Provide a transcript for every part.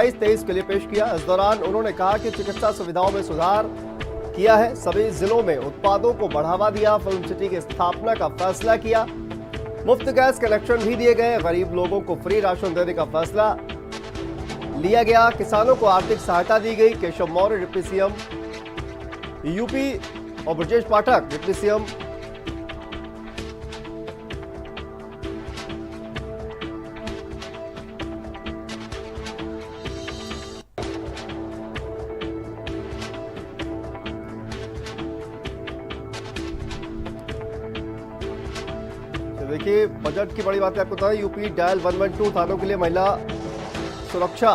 23 के लिए पेश किया। इस दौरान उन्होंने कहा कि चिकित्सा सुविधाओं में सुधार किया है, सभी जिलों में उत्पादों को बढ़ावा दिया, फिल्म सिटी की स्थापना का फैसला किया, मुफ्त गैस कनेक्शन भी दिए गए, गरीब लोगों को फ्री राशन देने का फैसला लिया गया, किसानों को आर्थिक सहायता दी गई। Keshav Maurya deputy CM UP और ब्रजेश पाठक डिप्टी सीएम देखिए बजट की बड़ी बात है आपको बता दें, यूपी डायल 112 थानों के लिए महिला सुरक्षा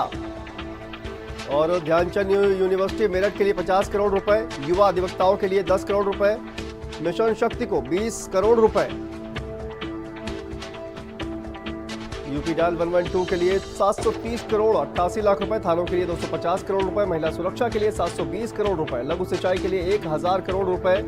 और ध्यानचंद यूनिवर्सिटी मेरठ के लिए 50 करोड़ रुपए, युवा अधिवक्ताओं के लिए 10 करोड़ रुपए, मिशन शक्ति को 20 करोड़ रुपए, यूपी डायल 112 के लिए 730 करोड़ 88 लाख रुपए, थानों के लिए 250 करोड़ रुपए, महिला सुरक्षा के लिए 720 करोड़ रुपए, लघु सिंचाई के लिए 1000 करोड़ रुपए,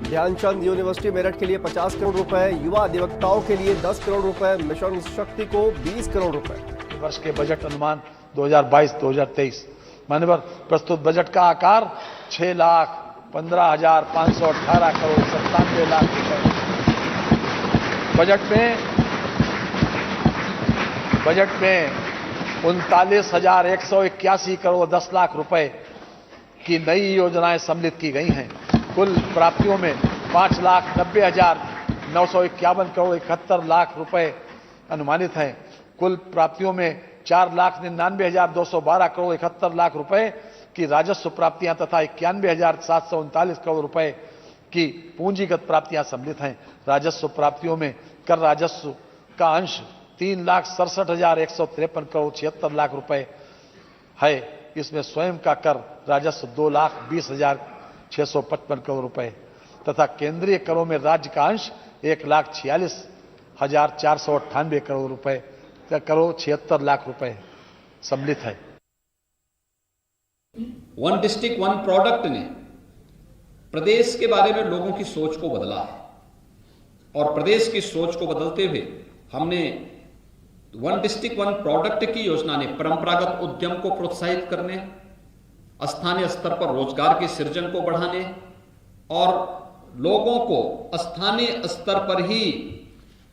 ध्यानचंद यूनिवर्सिटी मेरठ के लिए 50 करोड़ रुपए, युवा अधिवक्ताओं के लिए 10 करोड़ रुपए, मिशन शक्ति को 20 करोड़ रुपए। वर्ष के बजट अनुमान 2022-2023 माननीय प्रस्तुत बजट का आकार 6,15,518 करोड़ 97 लाख रुपए। बजट में 39,181 करोड़ 10 लाख रुपए की नई योजनाएं सम्मिलित की गई हैं। कुल प्राप्तियों में 5,90,951 करोड़ 71 लाख रुपए अनुमानित हैं। कुल प्राप्तियों में 4,99,212 करोड़ 71 लाख रुपए की राजस्व प्राप्तियां तथा 91,739 करोड़ रुपए की पूंजीगत प्राप्तियां सम्मिलित हैं। राजस्व प्राप्तियों में कर राजस्व का अंश 3,67,153 करोड़ 76 लाख रुपए है। इसमें स्वयं का कर राजस्व 2,20,655 करोड़ रुपए तथा केंद्रीय करों में राज्य का अंश 1,46,498 करोड़ रुपए करोड़ 76 लाख रुपए सम्मिलित है। वन डिस्ट्रिक्ट वन प्रोडक्ट ने प्रदेश के बारे में लोगों की सोच को बदला है और प्रदेश की सोच को बदलते हुए हमने वन डिस्ट्रिक्ट वन प्रोडक्ट की योजना ने परंपरागत उद्यम को प्रोत्साहित करने, स्थानीय स्तर पर रोजगार के सृजन को बढ़ाने और लोगों को स्थानीय स्तर पर ही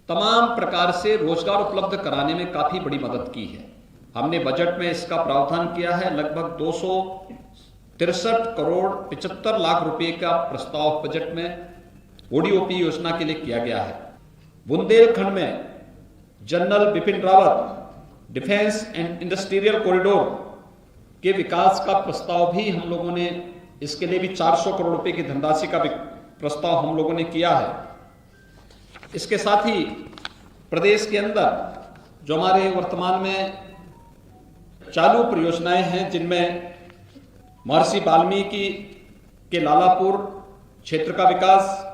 तमाम प्रकार से रोजगार उपलब्ध कराने में काफी बड़ी मदद की है। हमने बजट में इसका प्रावधान किया है। लगभग 263 करोड़ 75 लाख रुपए का प्रस्ताव बजट में ओडीओपी योजना के लिए किया गया है। बुंदेलखंड में general Bipin Rawat defence and industrial corridor के विकास का प्रस्ताव भी हम लोगों ने, इसके लिए भी 400 करोड़ रुपए की धनराशि का प्रस्ताव हम लोगों ने किया है। इसके साथ ही प्रदेश के अंदर जो हमारे वर्तमान में चालू परियोजनाएं हैं, जिनमें महर्षि वाल्मीकि के लालापुर क्षेत्र का विकास,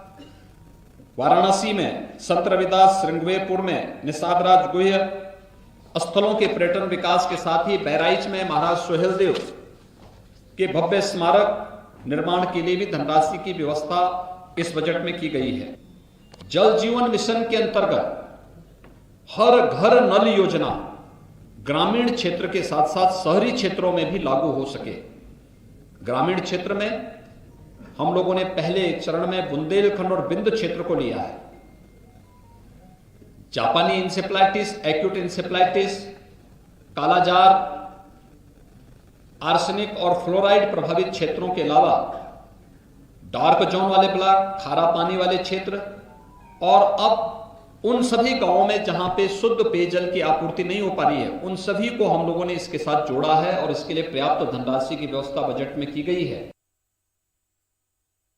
वाराणसी में संत रविदास श्रृंगवेरपुर में निषाद राज गुह्य स्थलों के पर्यटन विकास के साथ ही बहराइच में महाराज सोहेलदेव के भव्य स्मारक निर्माण के लिए भी धनराशि की व्यवस्था इस बजट में की गई है। जल जीवन मिशन के अंतर्गत हर घर नल योजना ग्रामीण क्षेत्र के साथ साथ शहरी क्षेत्रों में भी लागू हो सके। ग्रामीण क्षेत्र में हम लोगों ने पहले चरण में बुंदेलखंड और बिंद क्षेत्र को लिया है। जापानी इंसेफ्लाइटिस, एक्यूट इंसेफ्लाइटिस, कालाजार, आर्सेनिक और फ्लोराइड प्रभावित क्षेत्रों के अलावा डार्क जोन वाले ब्लॉक, खारा पानी वाले क्षेत्र और अब उन सभी गांवों में जहां पे शुद्ध पेयजल की आपूर्ति नहीं हो पा रही है, उन सभी को हम लोगों ने इसके साथ जोड़ा है और इसके लिए पर्याप्त धनराशि की व्यवस्था बजट में की गई है।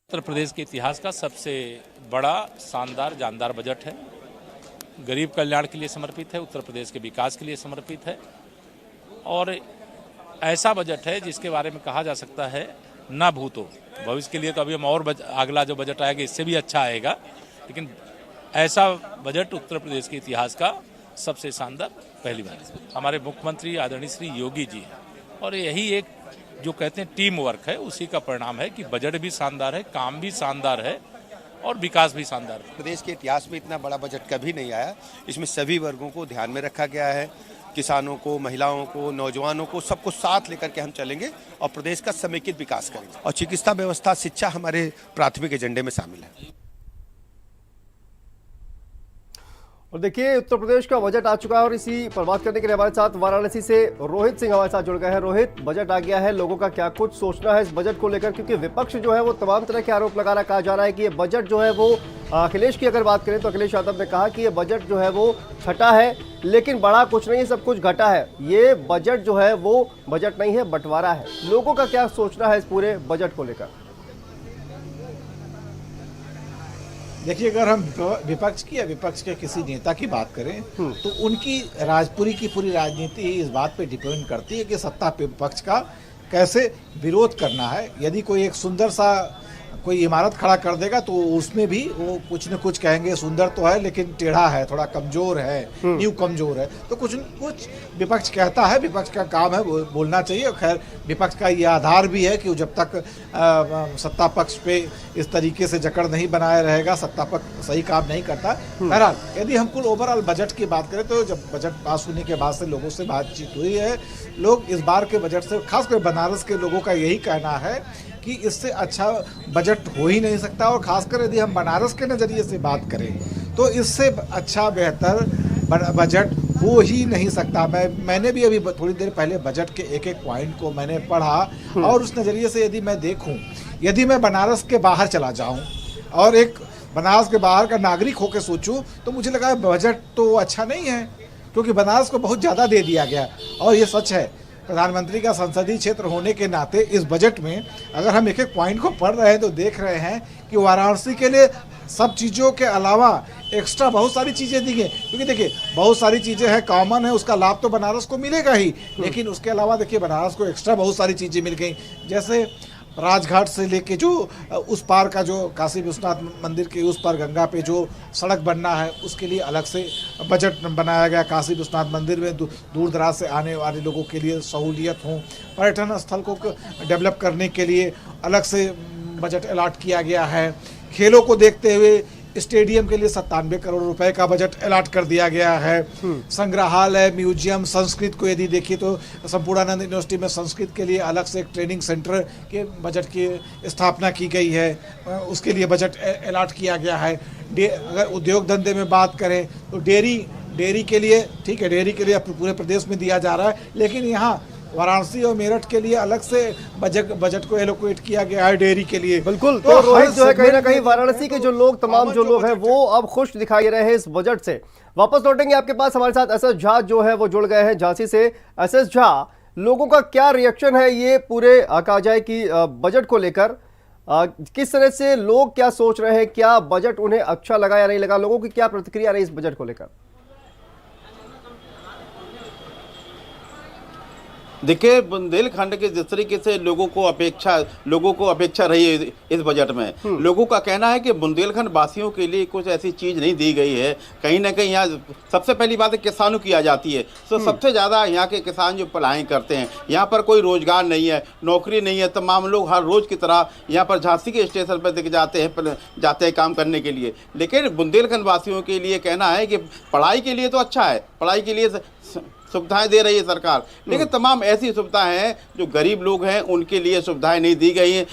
उत्तर प्रदेश के इतिहास का सबसे बड़ा शानदार जानदार बजट है। गरीब कल्याण के लिए समर्पित है, उत्तर प्रदेश के विकास के लिए समर्पित है और ऐसा बजट है जिसके बारे में कहा जा सकता है ना भूतो। भविष्य के लिए तो अभी हम और अगला जो बजट आएगा इससे भी अच्छा आएगा, लेकिन ऐसा बजट उत्तर प्रदेश के इतिहास का सबसे शानदार पहली बार हमारे मुख्यमंत्री आदरणीय श्री योगी जी हैं और यही एक जो कहते हैं टीम वर्क है, उसी का परिणाम है कि बजट भी शानदार है, काम भी शानदार है और विकास भी शानदार है। प्रदेश के इतिहास में इतना बड़ा बजट कभी नहीं आया। इसमें सभी वर्गों को ध्यान में रखा गया है। किसानों को, महिलाओं को, नौजवानों को, सबको साथ लेकर के हम चलेंगे और प्रदेश का समेकित विकास करेंगे। और चिकित्सा व्यवस्था, शिक्षा हमारे प्राथमिक एजेंडे में शामिल है। और देखिए, उत्तर प्रदेश का बजट आ चुका है और इसी पर बात करने के लिए हमारे साथ वाराणसी से रोहित सिंह हमारे साथ जुड़ गए हैं। रोहित, बजट आ गया है, लोगों का क्या कुछ सोचना है इस बजट को लेकर, क्योंकि विपक्ष जो है वो तमाम तरह के आरोप लगा रहा है। कहा जा रहा है कि ये बजट जो है वो अखिलेश की अगर बात करें तो अखिलेश यादव ने कहा कि ये बजट जो है वो छठा है, लेकिन बड़ा कुछ नहीं है, सब कुछ घटा है। ये बजट जो है वो बजट नहीं है, बंटवारा है। लोगों का क्या सोचना है इस पूरे बजट को लेकर? देखिए, अगर हम विपक्ष की या विपक्ष के किसी नेता की बात करें तो उनकी राजपुरी की पूरी राजनीति इस बात पे डिपेंड करती है कि सत्ता विपक्ष का कैसे विरोध करना है। यदि कोई एक सुंदर सा कोई इमारत खड़ा कर देगा तो उसमें भी वो कुछ न कुछ कहेंगे, सुंदर तो है लेकिन टेढ़ा है, थोड़ा कमजोर है, नींव कमजोर है, तो कुछ न कुछ विपक्ष कहता है। विपक्ष का काम है बोलना चाहिए। खैर, विपक्ष का ये आधार भी है कि जब तक सत्ता पक्ष पे इस तरीके से जकड़ नहीं बनाया रहेगा, सत्ता पक्ष सही काम नहीं करता। बहरहाल, यदि हम कुल ओवरऑल बजट की बात करें तो जब बजट पास होने के बाद से लोगों से बातचीत हुई है, लोग इस बार के बजट से, खासकर बनारस के लोगों का यही कहना है कि इससे अच्छा बजट हो ही नहीं सकता। और खासकर यदि हम बनारस के नज़रिए से बात करें तो इससे अच्छा बेहतर बजट हो ही नहीं सकता। मैंने भी अभी थोड़ी देर पहले बजट के एक एक पॉइंट को मैंने पढ़ा और उस नज़रिए से यदि मैं देखूं, यदि मैं बनारस के बाहर चला जाऊं और एक बनारस के बाहर का नागरिक होकर सोचूं तो मुझे लगा बजट तो अच्छा नहीं है, क्योंकि बनारस को बहुत ज़्यादा दे दिया गया। और ये सच है, प्रधानमंत्री का संसदीय क्षेत्र होने के नाते इस बजट में अगर हम एक एक पॉइंट को पढ़ रहे हैं तो देख रहे हैं कि वाराणसी के लिए सब चीज़ों के अलावा एक्स्ट्रा बहुत सारी चीज़ें दी गई। क्योंकि देखिए, बहुत सारी चीज़ें हैं, कॉमन है, उसका लाभ तो बनारस को मिलेगा ही, लेकिन उसके अलावा देखिए बनारस को एक्स्ट्रा बहुत सारी चीज़ें मिल गई। जैसे राजघाट से लेके जो उस पार का जो काशी विश्वनाथ मंदिर के उस पार गंगा पे जो सड़क बनना है, उसके लिए अलग से बजट बनाया गया। काशी विश्वनाथ मंदिर में दूर दराज से आने वाले लोगों के लिए सहूलियत हो, पर्यटन स्थल को डेवलप करने के लिए अलग से बजट अलॉट किया गया है। खेलों को देखते हुए स्टेडियम के लिए 97 करोड़ रुपए का बजट अलॉट कर दिया गया है। संग्रहालय, म्यूजियम, संस्कृत को यदि देखिए तो संपूर्णानंद यूनिवर्सिटी में संस्कृत के लिए अलग से एक ट्रेनिंग सेंटर के बजट की स्थापना की गई है, उसके लिए बजट अलॉट किया गया है। अगर उद्योग धंधे में बात करें तो डेयरी के लिए, ठीक है, डेयरी के लिए पूरे प्रदेश में दिया जा रहा है, लेकिन यहाँ वाराणसी और मेरठ के लिए अलग से बजट को एलोकेट किया गया है डेयरी के लिए। बिल्कुल, तो रोहित जो है कहीं ना कहीं वाराणसी के जो लोग, तमाम जो लोग हैं वो अब खुश दिखाई दे रहे हैं इस बजट से। वापस लौटेंगे आपके पास, हमारे साथ एसएस झा जो है वो जुड़ गए हैं झांसी से। एसएस झा, लोगों का क्या रिएक्शन है ये पूरे कहा जाए कि बजट को लेकर? किस तरह से लोग क्या सोच रहे हैं, क्या बजट उन्हें अच्छा लगा या नहीं लगा, लोगों की क्या प्रतिक्रिया रही इस बजट को लेकर? देखिए, बुंदेलखंड के जिस तरीके से लोगों को अपेक्षा रही है इस बजट में, लोगों का कहना है कि बुंदेलखंड वासियों के लिए कुछ ऐसी चीज़ नहीं दी गई है। कहीं ना कहीं यहाँ सबसे पहली बात है किसानों की आ जाती है, तो सबसे ज़्यादा यहाँ के किसान जो पढ़ाई करते हैं, यहाँ पर कोई रोजगार नहीं है, नौकरी नहीं है। तमाम लोग हर रोज़ की तरह यहाँ पर झांसी के स्टेशन पर दिख जाते हैं काम करने के लिए। लेकिन बुंदेलखंड वासियों के लिए कहना है कि पढ़ाई के लिए तो अच्छा है, पढ़ाई के लिए सुविधाएं दे रही है सरकार, लेकिन तमाम ऐसी सुविधाएं हैं जो गरीब लोग हैं उनके लिए सुविधाएं नहीं दी गई हैं,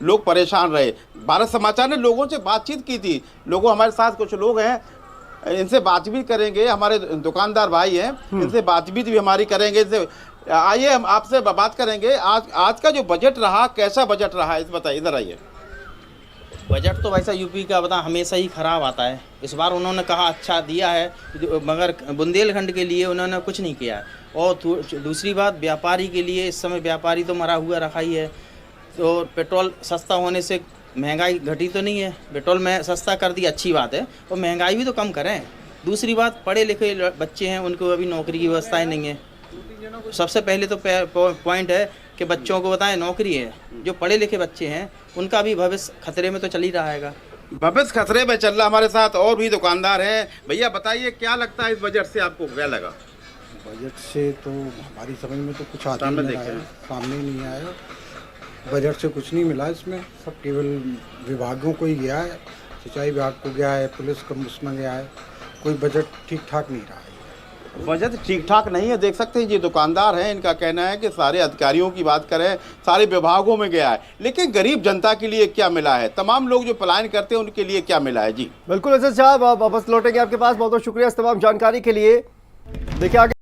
लोग परेशान रहे। भारत समाचार ने लोगों से बातचीत की थी, हमारे साथ कुछ लोग हैं, इनसे बातचीत करेंगे, हमारे दुकानदार भाई हैं, इनसे बातचीत भी हमारी करेंगे। आइए हम आपसे बात करेंगे। आज का जो बजट रहा, कैसा बजट रहा है बताइए, इधर आइए। बजट तो वैसा यूपी का बता हमेशा ही ख़राब आता है। इस बार उन्होंने कहा अच्छा दिया है, मगर बुंदेलखंड के लिए उन्होंने कुछ नहीं किया। और दूसरी बात, व्यापारी के लिए इस समय व्यापारी तो मरा हुआ रखा ही है। तो पेट्रोल सस्ता होने से महंगाई घटी तो नहीं है, पेट्रोल में सस्ता कर दिया, अच्छी बात है, और महंगाई भी तो कम करें। दूसरी बात, पढ़े लिखे बच्चे हैं, उनको अभी नौकरी की व्यवस्थाएँ नहीं है। सबसे पहले तो पॉइंट है कि बच्चों को बताएं नौकरी है। जो पढ़े लिखे बच्चे हैं उनका भी भविष्य खतरे में तो चल ही रहा है, भविष्य खतरे में चल रहा। हमारे साथ और भी दुकानदार हैं। भैया बताइए, क्या लगता है इस बजट से आपको, क्या लगा? बजट से तो हमारी समझ में तो कुछ आता नहीं आया, सामने नहीं आया। बजट से कुछ नहीं मिला इसमें, सब केवल विभागों को ही गया है, सिंचाई विभाग को गया है, पुलिस कमिश्नर गया है, कोई बजट ठीक ठाक नहीं रहा है। बजट ठीक ठाक नहीं है। देख सकते हैं ये दुकानदार हैं, इनका कहना है कि सारे अधिकारियों की बात करें सारे विभागों में गया है, लेकिन गरीब जनता के लिए क्या मिला है, तमाम लोग जो पलायन करते हैं उनके लिए क्या मिला है। जी बिल्कुल अजीज साहब, वापस लौटेंगे आपके पास। बहुत बहुत शुक्रिया इस तमाम जानकारी के लिए। देखिए आगे